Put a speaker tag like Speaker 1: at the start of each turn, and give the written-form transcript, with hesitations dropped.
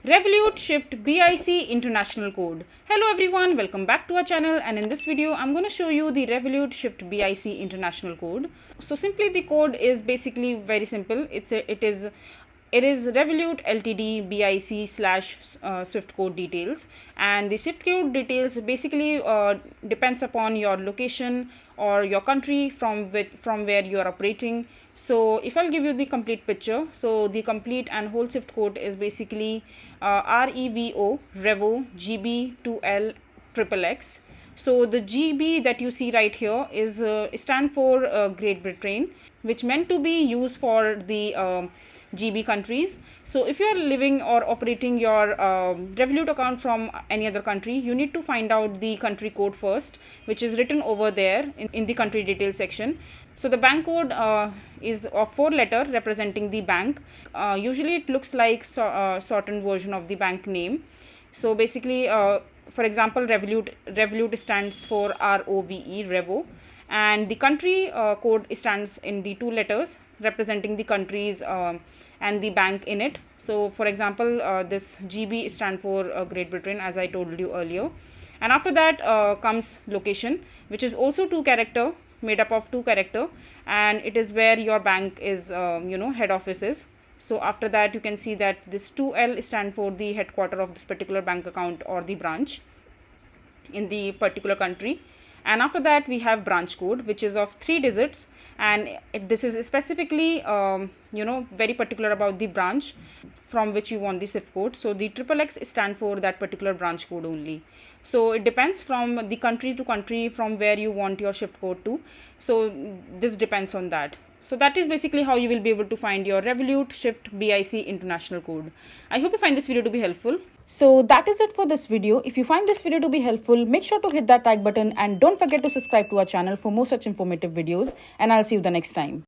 Speaker 1: Revolute Shift BIC International Code. Hello everyone, welcome back to our channel, and in this video I'm going to show you the Revolute Shift BIC International Code. So simply the code is basically very simple. It is Revolute Ltd BIC slash Swift code details, and the Swift code details basically depends upon your location or your country from where you are operating. So if I'll give you the complete picture, so the complete and whole Swift code is basically Revo GB 2L XXX. So the GB that you see right here is stand for Great Britain, which meant to be used for the GB countries. So if you are living or operating your Revolut account from any other country, you need to find out the country code first, which is written over there in the country details section. So the bank code is of 4 letter representing the bank. Usually it looks like shortened version of the bank name. So basically, for example, Revolute stands for ROVE, Revo, and the country code stands in the 2 letters representing the countries and the bank in it. So for example, this GB stand for Great Britain, as I told you earlier. And after that comes location, which is also 2 character, made up of 2 character, and it is where your bank is head office is. So after that you can see that this 2L stand for the headquarter of this particular bank account or the branch in the particular country. And after that we have branch code, which is of 3 digits, and this is specifically very particular about the branch from which you want the Swift code. So the XXX stand for that particular branch code only. So it depends from the country to country from where you want your Swift code to. So this depends on that. So that is basically how you will be able to find your Revolute Shift BIC International Code. I hope you find this video to be helpful. So that is it for this video. If you find this video to be helpful, make sure to hit that like button and don't forget to subscribe to our channel for more such informative videos, and I'll see you the next time.